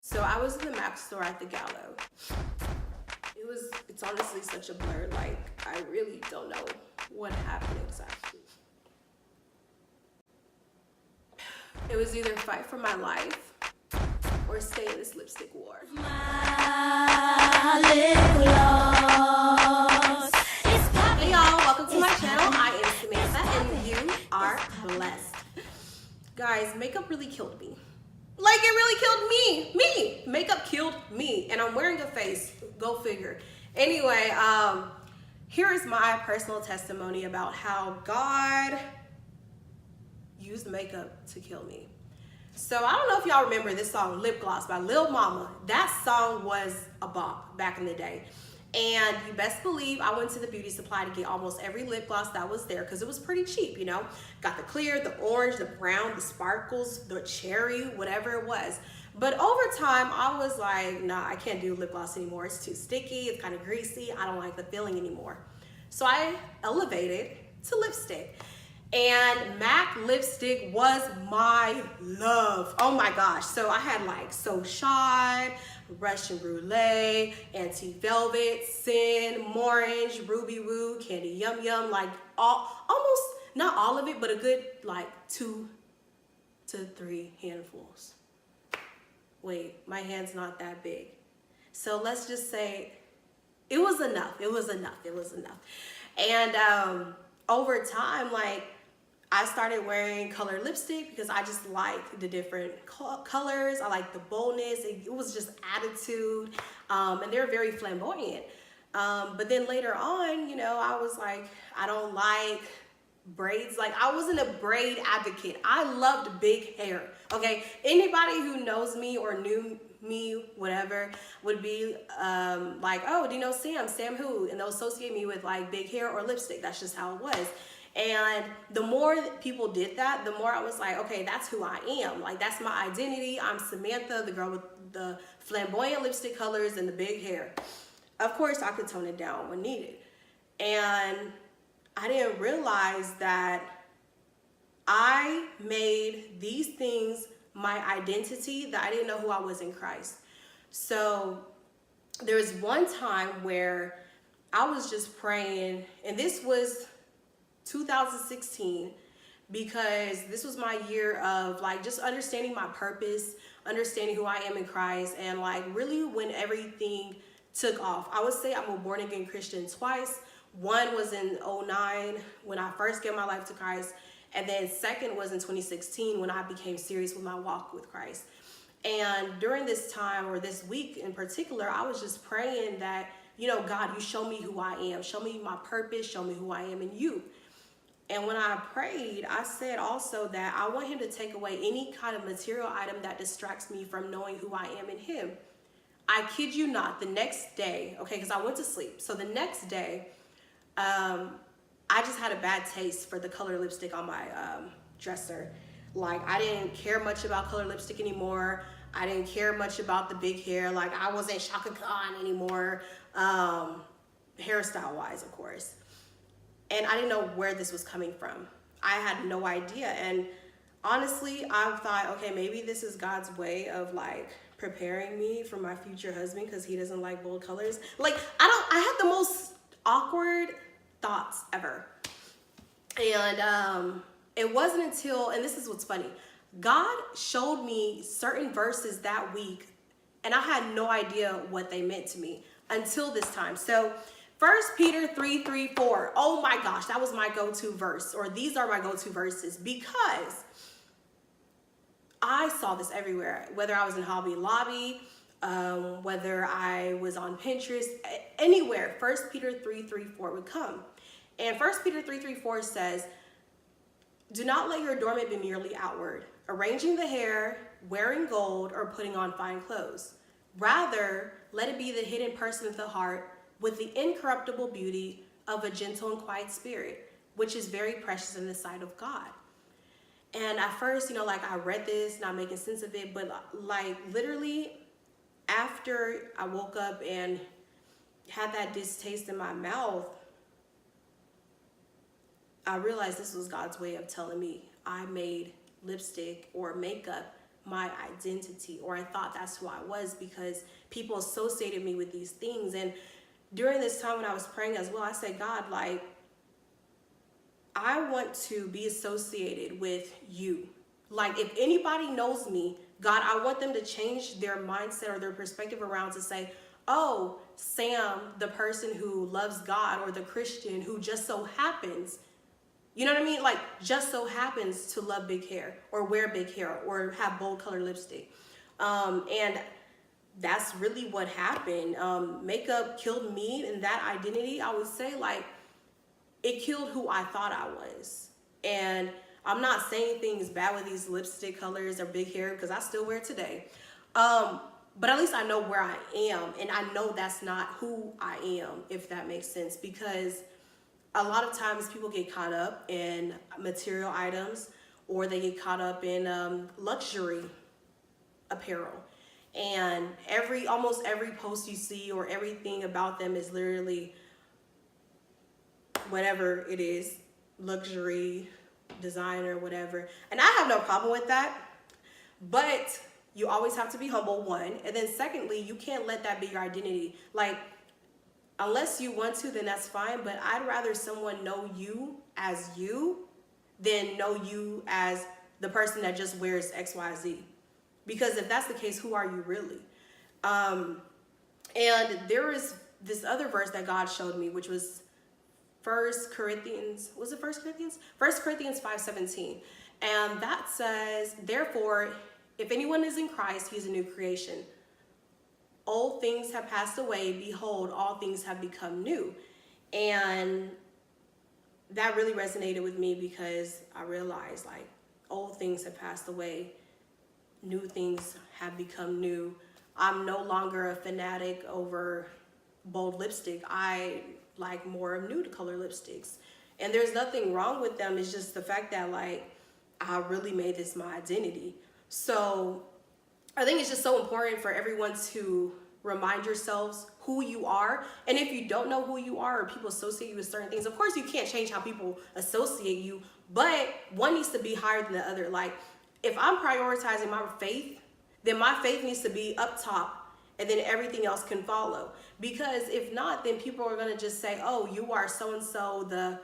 So I was in the Mac store at the Gallo. It's honestly such a blur. Like, I really don't know what happened exactly. It was either fight for my life or stay in this lipstick war. My Lipgloss. Hey y'all, welcome to my channel. I am Samantha and you are blessed. Guys, makeup really killed me. Like, it really killed me. Makeup killed me. And I'm wearing a face. Go figure. Anyway, here is my personal testimony about how God used makeup to kill me. So I don't know if y'all remember this song, Lipgloss by Lil Mama. That song was a bop back in the day. And you best believe I went to the beauty supply to get almost every lip gloss that was there because it was pretty cheap, you know. Got the clear, the orange, the brown, the sparkles, the cherry, whatever it was. But over time, I was like, nah, I can't do lip gloss anymore. It's too sticky, it's kind of greasy. I don't like the feeling anymore. So I elevated to lipstick. And MAC lipstick was my love. Oh my gosh. So I had like So Shine, Russian Brulee, Antique Velvet, Sin, Morange, Ruby Woo, Candy Yum Yum, like almost, not all of it, but a good like 2 to 3 handfuls. Wait, my hand's not that big. So let's just say it was enough. And over time, like, I started wearing colored lipstick because I just like the different colors. I like the boldness. It was just attitude. And they're very flamboyant. But then later on, you know, I was like, I don't like braids. Like, I wasn't a braid advocate. I loved big hair. Okay. Anybody who knows me or knew me, whatever, would be like, oh, do you know Sam? Sam who? And they'll associate me with like big hair or lipstick. That's just how it was. And the more people did that, the more I was like, okay, that's who I am. Like, that's my identity. I'm Samantha, the girl with the flamboyant lipstick colors and the big hair. Of course, I could tone it down when needed. And I didn't realize that I made these things my identity, that I didn't know who I was in Christ. So there was one time where I was just praying, and this was 2016, because this was my year of like just understanding my purpose, understanding who I am in Christ, and like really when everything took off. I would say I'm a born again Christian twice. One was in 2009 when I first gave my life to Christ, and then second was in 2016 when I became serious with my walk with Christ. And during this time, or this week in particular, I was just praying that, you know, God, you show me who I am, show me my purpose, show me who I am in you. And when I prayed, I said also that I want him to take away any kind of material item that distracts me from knowing who I am in him. I kid you not, the next day, okay, because I went to sleep. So the next day, I just had a bad taste for the color lipstick on my dresser. Like, I didn't care much about color lipstick anymore. I didn't care much about the big hair. Like, I wasn't Shaka Khan anymore, hairstyle-wise, of course. And I didn't know where this was coming from. I had no idea. And honestly, I thought, okay, maybe this is God's way of like preparing me for my future husband because he doesn't like bold colors. Like, I had the most awkward thoughts ever. And it wasn't until, and this is what's funny, God showed me certain verses that week, and I had no idea what they meant to me until this time. So 1 Peter 3:3-4. Oh my gosh, that was my go-to verse, or these are my go-to verses, because I saw this everywhere, whether I was in Hobby Lobby, whether I was on Pinterest, anywhere. 1 Peter 3:3-4 would come. And 1 Peter 3:3-4 says, do not let your adornment be merely outward, arranging the hair, wearing gold, or putting on fine clothes. Rather, let it be the hidden person of the heart, with the incorruptible beauty of a gentle and quiet spirit, which is very precious in the sight of God. And at first, you know, like, I read this, not making sense of it, but like literally after I woke up and had that distaste in my mouth, I realized this was God's way of telling me I made lipstick or makeup my identity, or I thought that's who I was because people associated me with these things. And during this time when I was praying as well, I said, God, like, I want to be associated with you. Like, if anybody knows me, God, I want them to change their mindset or their perspective around to say, oh, Sam, the person who loves God, or the Christian who just so happens, you know what I mean? Like, just so happens to love big hair or wear big hair or have bold color lipstick. And that's really what happened. Makeup killed me and that identity. I would say, like, it killed who I thought I was. And I'm not saying things bad with these lipstick colors or big hair, because I still wear it today. But at least I know where I am, and I know that's not who I am, if that makes sense. Because a lot of times people get caught up in material items, or they get caught up in luxury apparel. And almost every post you see or everything about them is literally whatever it is, luxury, designer, whatever. And I have no problem with that, but you always have to be humble, one. And then secondly, you can't let that be your identity. Like, unless you want to, then that's fine. But I'd rather someone know you as you than know you as the person that just wears XYZ. Because if that's the case, who are you really? And there is this other verse that God showed me, which was 1 Corinthians 5:17. And that says, therefore, if anyone is in Christ, he's a new creation. Old things have passed away. Behold, all things have become new. And that really resonated with me, because I realized, like, old things have passed away. New things have become new. I'm no longer a fanatic over bold lipstick. I like more of nude color lipsticks. And there's nothing wrong with them. It's just the fact that, like, I really made this my identity. So I think it's just so important for everyone to remind yourselves who you are. And if you don't know who you are, or people associate you with certain things, of course you can't change how people associate you, but one needs to be higher than the other. Like, if I'm prioritizing my faith, then my faith needs to be up top, and then everything else can follow. Because if not, then people are going to just say, oh, you are so-and-so, the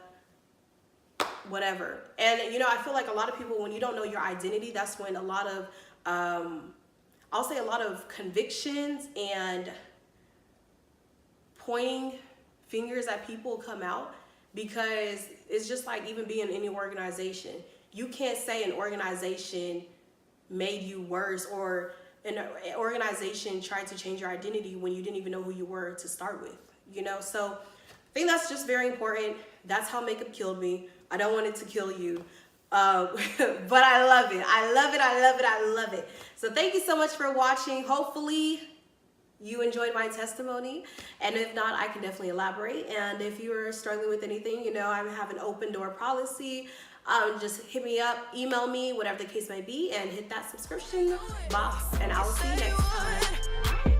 whatever. And, you know, I feel like a lot of people, when you don't know your identity, that's when a lot of, I'll say a lot of convictions and pointing fingers at people come out. Because it's just like even being in any organization. You can't say an organization made you worse, or an organization tried to change your identity when you didn't even know who you were to start with, you know? So I think that's just very important. That's how makeup killed me. I don't want it to kill you. But I love it. I love it. I love it. I love it. So thank you so much for watching. Hopefully you enjoyed my testimony. And if not, I can definitely elaborate. And if you are struggling with anything, you know, I have an open door policy. Just hit me up, email me, whatever the case may be, and hit that subscription box. And I will see you next time.